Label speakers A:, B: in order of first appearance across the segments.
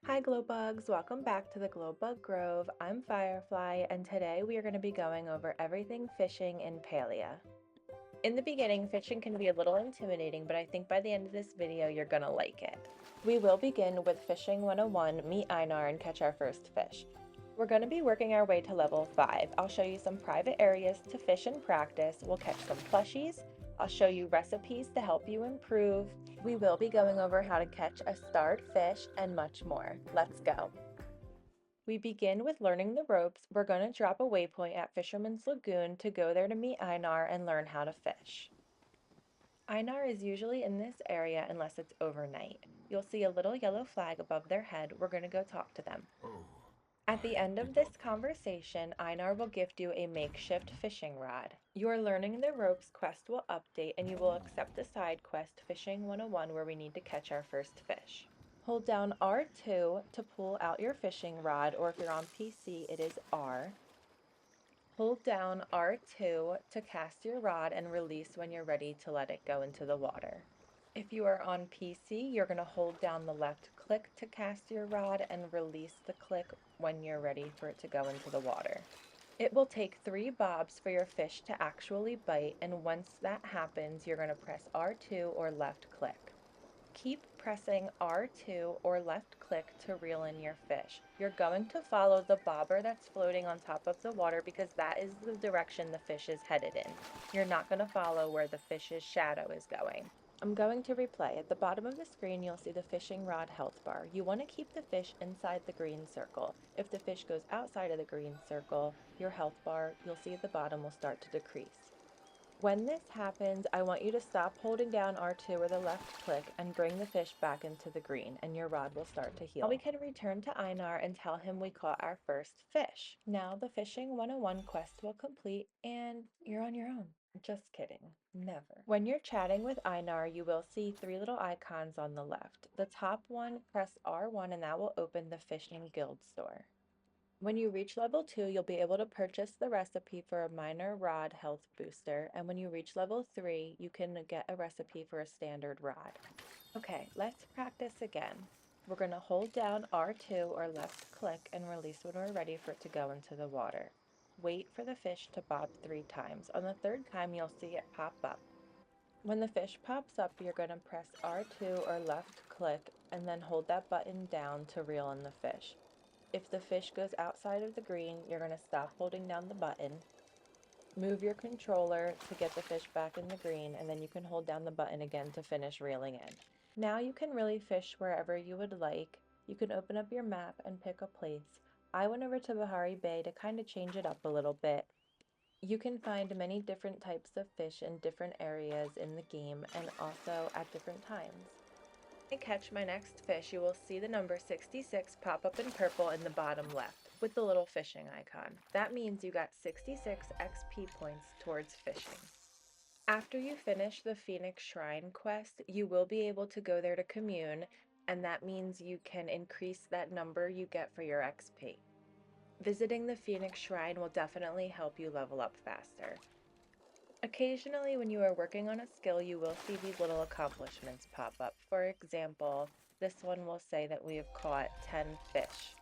A: Hi glow bugs, welcome back to the Glow Bug Grove. I'm Firefly and today we are going to be going over everything fishing in Palia. In the beginning, fishing can be a little intimidating, but I think by the end of this video you're going to like it. We will begin with Fishing 101, meet Einar and catch our first fish. We're going to be working our way to level 5. I'll show you some private areas to fish and practice. We'll catch some plushies. I'll show you recipes to help you improve. We will be going over how to catch a starred fish and much more. Let's go. We begin with learning the ropes. We're going to drop a waypoint at Fisherman's Lagoon to go there to meet Einar and learn how to fish. Einar is usually in this area unless it's overnight. You'll see a little yellow flag above their head. We're going to go talk to them.
B: Oh,
A: At the
B: I
A: end of
B: picked
A: this
B: up.
A: conversation, Einar will gift you a makeshift fishing rod. Your Learning the Ropes quest will update and you will accept the side quest Fishing 101 where we need to catch our first fish. Hold down R2 to pull out your fishing rod, or if you're on PC, it is R. Hold down R2 to cast your rod and release when you're ready to let it go into the water. If you are on PC, you're going to hold down the left click to cast your rod and release the click when you're ready for it to go into the water. It will take 3 bobs for your fish to actually bite, and once that happens, you're going to press R2 or left click. Keep pressing R2 or left click to reel in your fish. You're going to follow the bobber that's floating on top of the water because that is the direction the fish is headed in. You're not going to follow where the fish's shadow is going. I'm going to replay. At the bottom of the screen, you'll see the fishing rod health bar. You want to keep the fish inside the green circle. If the fish goes outside of the green circle, your health bar, you'll see at the bottom, will start to decrease. When this happens, I want you to stop holding down R2 or the left click and bring the fish back into the green, and your rod will start to heal. Now we can return to Einar and tell him we caught our first fish. Now the Fishing 101 quest will complete and you're on your own. Just kidding. Never. When you're chatting with Einar, you will see 3 little icons on the left. The top one, press R1 and that will open the Fishing Guild store. When you reach level 2, you'll be able to purchase the recipe for a minor rod health booster, and when you reach level 3, you can get a recipe for a standard rod. Okay, let's practice again. We're going to hold down R2 or left click and release when we're ready for it to go into the water. Wait for the fish to bob 3 times. On the 3rd time, you'll see it pop up. When the fish pops up, you're going to press R2 or left click and then hold that button down to reel in the fish. If the fish goes outside of the green, you're going to stop holding down the button, move your controller to get the fish back in the green, and then you can hold down the button again to finish reeling in. Now you can really fish wherever you would like. You can open up your map and pick a place. I went over to Bahari Bay to kind of change it up a little bit. You can find many different types of fish in different areas in the game and also at different times. When I catch my next fish, you will see the number 66 pop up in purple in the bottom left with the little fishing icon. That means you got 66 XP points towards fishing. After you finish the Phoenix Shrine quest, you will be able to go there to commune, and that means you can increase that number you get for your XP. Visiting the Phoenix Shrine will definitely help you level up faster. Occasionally, when you are working on a skill, you will see these little accomplishments pop up. For example, this one will say that we have caught 10 fish.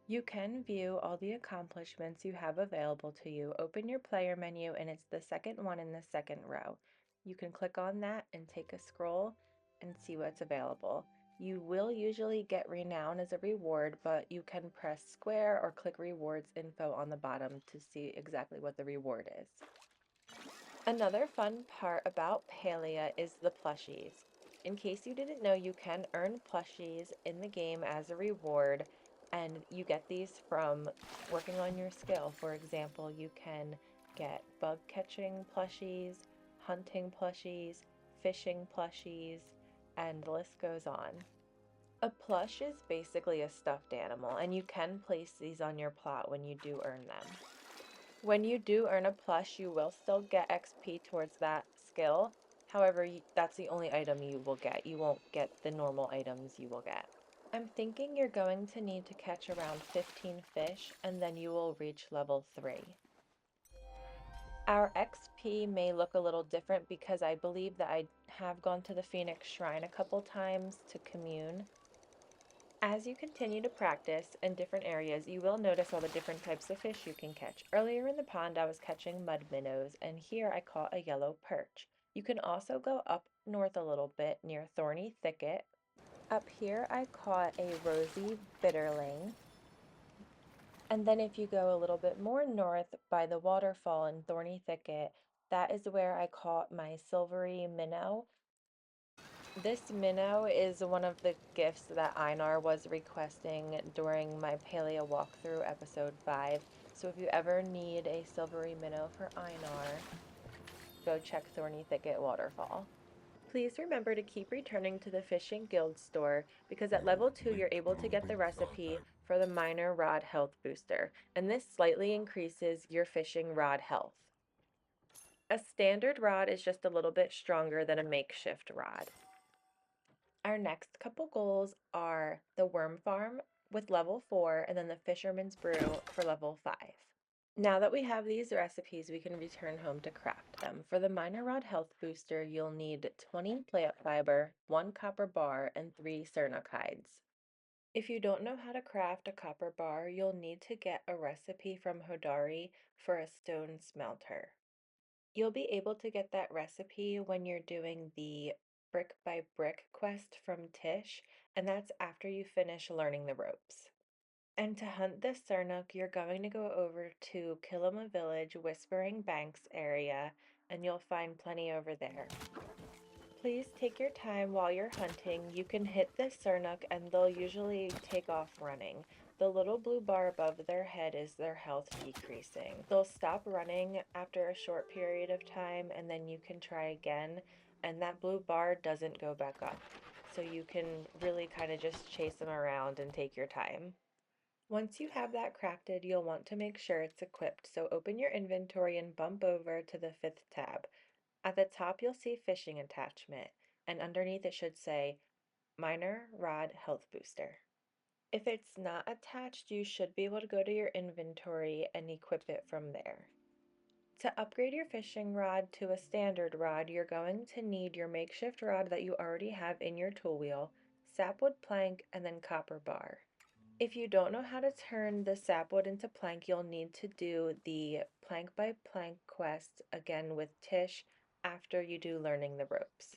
A: You can view all the accomplishments you have available to you. Open your player menu and it's the second one in the second row. You can click on that and take a scroll and see what's available. You will usually get renown as a reward, but you can press square or click rewards info on the bottom to see exactly what the reward is. Another fun part about Palia is the plushies. In case you didn't know, you can earn plushies in the game as a reward, and you get these from working on your skill. For example, you can get bug catching plushies, hunting plushies, fishing plushies, and the list goes on. A plush is basically a stuffed animal, and you can place these on your plot when you do earn them. When you do earn a plush, you will still get XP towards that skill. However, that's the only item you will get. You won't get the normal items you will get. I'm thinking you're going to need to catch around 15 fish, and then you will reach level 3. Our XP may look a little different because I believe that I have gone to the Phoenix Shrine a couple times to commune. As you continue to practice in different areas, you will notice all the different types of fish you can catch. Earlier in the pond, I was catching mud minnows, and here I caught a yellow perch. You can also go up north a little bit near Thorny Thicket. Up here, I caught a rosy bitterling. And then if you go a little bit more north by the waterfall in Thorny Thicket, that is where I caught my silvery minnow. This minnow is one of the gifts that Einar was requesting during my Palia walkthrough episode 5. So if you ever need a silvery minnow for Einar, go check Thorny Thicket Waterfall. Please remember to keep returning to the Fishing Guild store because at level 2 you're able to get the recipe for the minor rod health booster, and this slightly increases your fishing rod health. A standard rod is just a little bit stronger than a makeshift rod. Our next couple goals are the worm farm with level 4 and then the Fisherman's Brew for level 5. Now that we have these recipes, we can return home to craft them. For the minor rod health booster, you'll need 20 plant fiber, 1 copper bar, and 3 Cernuc hides. If you don't know how to craft a copper bar, you'll need to get a recipe from Hodari for a stone smelter. You'll be able to get that recipe when you're doing the brick by brick quest from Tish, and that's after you finish learning the ropes. And to hunt the Cernuc, you're going to go over to Kilima Village, Whispering Banks area, and you'll find plenty over there. Please take your time while you're hunting. You can hit the Cernuc and they'll usually take off running. The little blue bar above their head is their health decreasing. They'll stop running after a short period of time and then you can try again, and that blue bar doesn't go back up. So you can really kind of just chase them around and take your time. Once you have that crafted, you'll want to make sure it's equipped, so open your inventory and bump over to the 5th tab. At the top, you'll see Fishing Attachment, and underneath it should say Minor Rod Health Booster. If it's not attached, you should be able to go to your inventory and equip it from there. To upgrade your fishing rod to a standard rod, you're going to need your makeshift rod that you already have in your tool wheel, sapwood plank, and then copper bar. If you don't know how to turn the sapwood into plank, you'll need to do the plank by plank quest again with Tish after you do learning the ropes.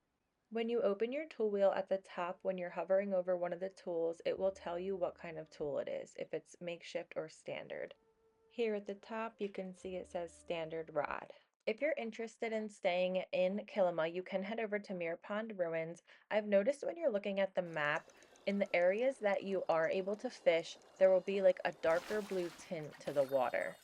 A: When you open your tool wheel at the top, when you're hovering over one of the tools, it will tell you what kind of tool it is, if it's makeshift or standard. Here at the top, you can see it says standard rod. If you're interested in staying in Kilima, you can head over to Mere Pond Ruins. I've noticed when you're looking at the map, in the areas that you are able to fish, there will be like a darker blue tint to the water.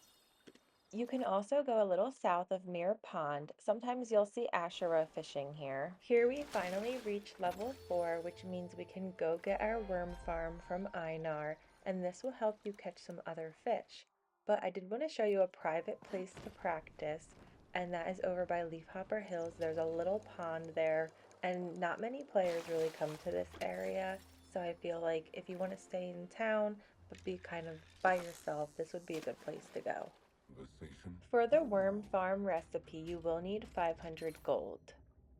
A: You can also go a little south of Mere Pond. Sometimes you'll see Asherah fishing here. Here we finally reached level 4, which means we can go get our worm farm from Einar, and this will help you catch some other fish. But I did want to show you a private place to practice, and that is over by Leafhopper Hills. There's a little pond there, and not many players really come to this area, so I feel like if you want to stay in town but be kind of by yourself, this would be a good place to go. For the worm farm recipe, you will need 500 gold.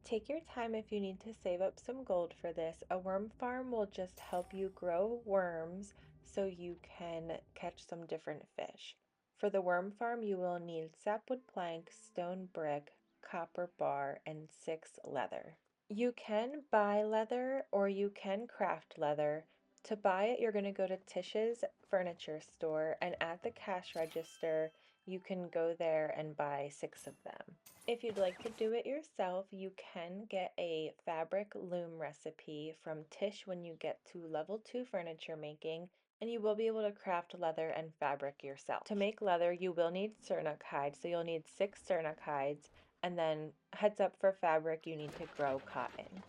A: Take your time if you need to save up some gold for this. A worm farm will just help you grow worms so you can catch some different fish. For the worm farm, you will need sapwood plank, stone brick, copper bar, and 6 leather. You can buy leather or you can craft leather. To buy it, you're going to go to Tish's furniture store, and at the cash register, you can go there and buy 6 of them. If you'd like to do it yourself, you can get a fabric loom recipe from Tish when you get to level 2 furniture making, and you will be able to craft leather and fabric yourself. To make leather, you will need Cernuc hides, so you'll need 6 Cernuc hides, and then heads up for fabric, you need to grow cotton.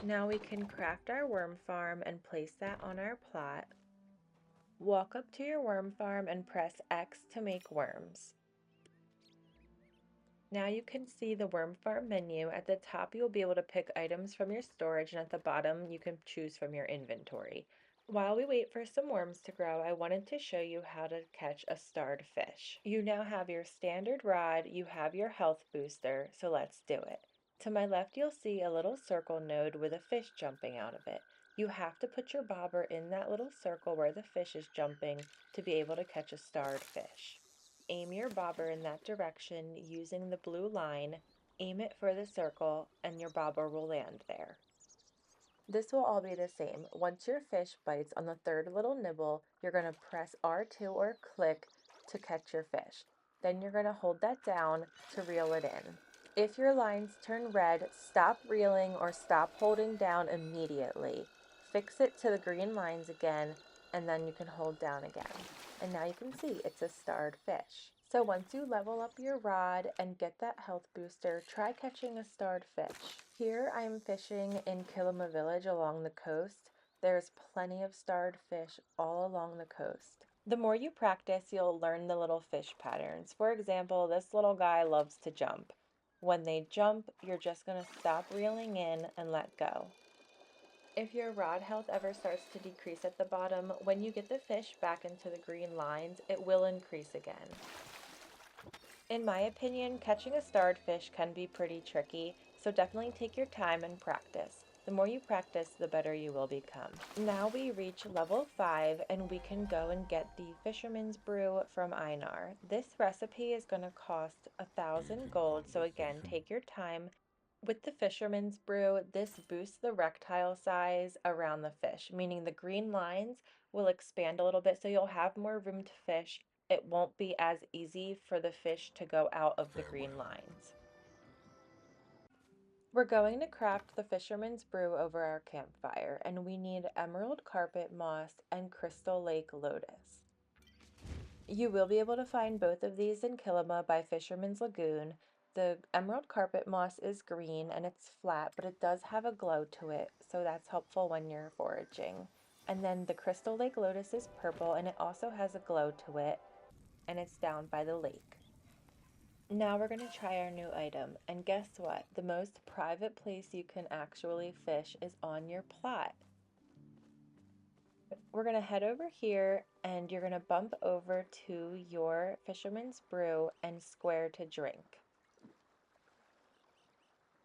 A: Now we can craft our worm farm and place that on our plot. Walk up to your worm farm and press X to make worms. Now you can see the worm farm menu. At the top you'll be able to pick items from your storage, and at the bottom you can choose from your inventory. While we wait for some worms to grow, I wanted to show you how to catch a starred fish. You now have your standard rod, you have your health booster, so let's do it. To my left, you'll see a little circle node with a fish jumping out of it. You have to put your bobber in that little circle where the fish is jumping to be able to catch a starred fish. Aim your bobber in that direction using the blue line, aim it for the circle, and your bobber will land there. This will all be the same. Once your fish bites on the third little nibble, you're going to press R2 or click to catch your fish. Then you're going to hold that down to reel it in. If your lines turn red, stop reeling or stop holding down immediately. Fix it to the green lines again, and then you can hold down again. And now you can see it's a starred fish. So once you level up your rod and get that health booster, try catching a starred fish. Here I am fishing in Kilima Village along the coast. There's plenty of starred fish all along the coast. The more you practice, you'll learn the little fish patterns. For example, this little guy loves to jump. When they jump, you're just going to stop reeling in and let go. If your rod health ever starts to decrease at the bottom, when you get the fish back into the green lines, it will increase again. In my opinion, catching a starred fish can be pretty tricky, so definitely take your time and practice. The more you practice, the better you will become. Now we reach level 5 and we can go and get the Fisherman's Brew from Einar. This recipe is going to cost 1,000 gold, so again, take your time. With the Fisherman's Brew, this boosts the rectile size around the fish, meaning the green lines will expand a little bit so you'll have more room to fish. It won't be as easy for the fish to go out of the green lines. We're going to craft the Fisherman's Brew over our campfire, and we need emerald carpet moss and crystal lake lotus. You will be able to find both of these in Kilima by Fisherman's Lagoon. The emerald carpet moss is green and it's flat, but it does have a glow to it, so that's helpful when you're foraging. And then the crystal lake lotus is purple and it also has a glow to it, and it's down by the lake. Now we're going to try our new item, and guess what? The most private place you can actually fish is on your plot. We're going to head over here and you're going to bump over to your Fisherman's Brew and square to drink.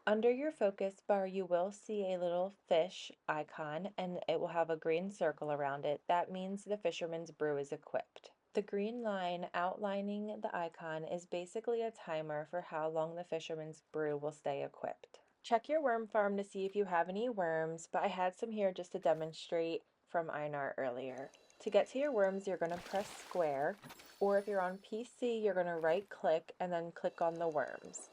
A: Under your focus bar, you will see a little fish icon and it will have a green circle around it. That means the Fisherman's Brew is equipped. The green line outlining the icon is basically a timer for how long the Fisherman's Brew will stay equipped. Check your worm farm to see if you have any worms, but I had some here just to demonstrate from Einar earlier. To get to your worms, you're going to press square, or if you're on PC, you're going to right click and then click on the worms.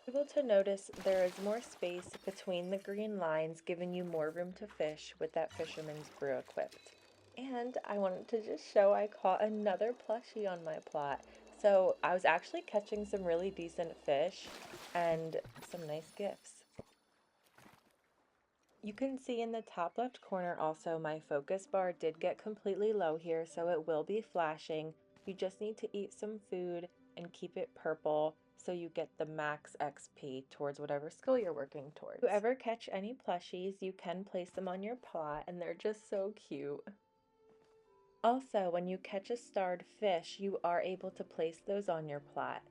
A: You're able to notice there is more space between the green lines, giving you more room to fish with that Fisherman's Brew equipped. And I wanted to just show I caught another plushie on my plot. So I was actually catching some really decent fish and some nice gifts. You can see in the top left corner also my focus bar did get completely low here, so it will be flashing. You just need to eat some food and keep it purple so you get the max XP towards whatever skill you're working towards. If you ever catch any plushies, you can place them on your plot and they're just so cute. Also, when you catch a starred fish, you are able to place those on your plot.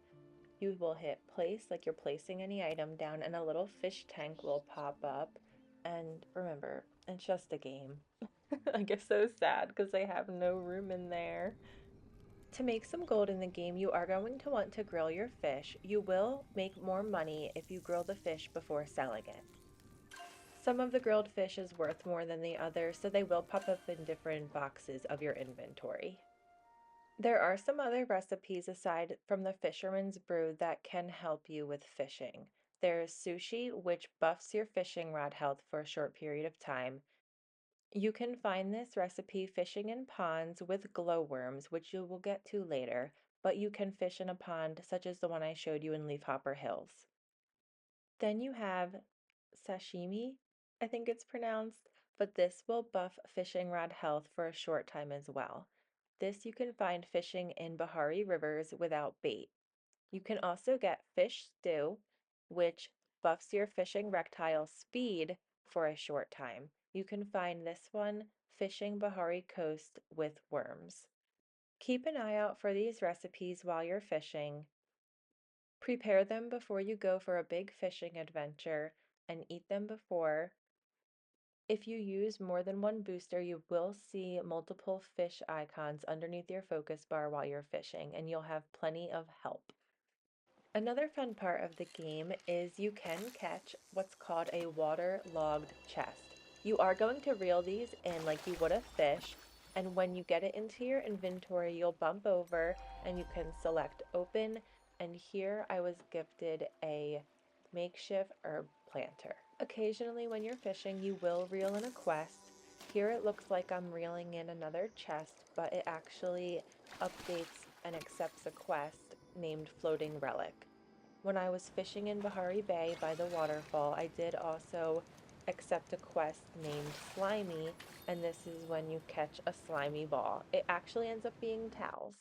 A: You will hit place like you're placing any item down and a little fish tank will pop up. And remember, it's just a game. I get so sad because I have no room in there. To make some gold in the game, you are going to want to grill your fish. You will make more money if you grill the fish before selling it. Some of the grilled fish is worth more than the others, so they will pop up in different boxes of your inventory. There are some other recipes aside from the Fisherman's Brew that can help you with fishing. There's sushi, which buffs your fishing rod health for a short period of time. You can find this recipe fishing in ponds with glowworms, which you will get to later, but you can fish in a pond such as the one I showed you in Leafhopper Hills. Then you have sashimi, I think it's pronounced, but this will buff fishing rod health for a short time as well. This you can find fishing in Bahari rivers without bait. You can also get fish stew, which buffs your fishing rectile speed for a short time. You can find this one, Fishing Bahari Coast with Worms. Keep an eye out for these recipes while you're fishing. Prepare them before you go for a big fishing adventure and eat them before. If you use more than one booster, you will see multiple fish icons underneath your focus bar while you're fishing, and you'll have plenty of help. Another fun part of the game is you can catch what's called a water-logged chest. You are going to reel these in like you would a fish, and when you get it into your inventory, you'll bump over and you can select open, and here I was gifted a makeshift herb planter. Occasionally when you're fishing, you will reel in a quest. Here it looks like I'm reeling in another chest, but it actually updates and accepts a quest named Floating Relic. When I was fishing in Bahari Bay by the waterfall, I did also accept a quest named Slimy, and this is when you catch a slimy ball. It actually ends up being towels.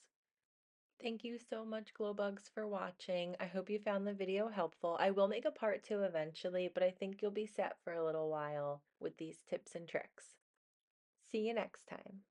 A: Thank you so much, Glowbugs, for watching. I hope you found the video helpful. I will make a part 2 eventually, but I think you'll be set for a little while with these tips and tricks. See you next time.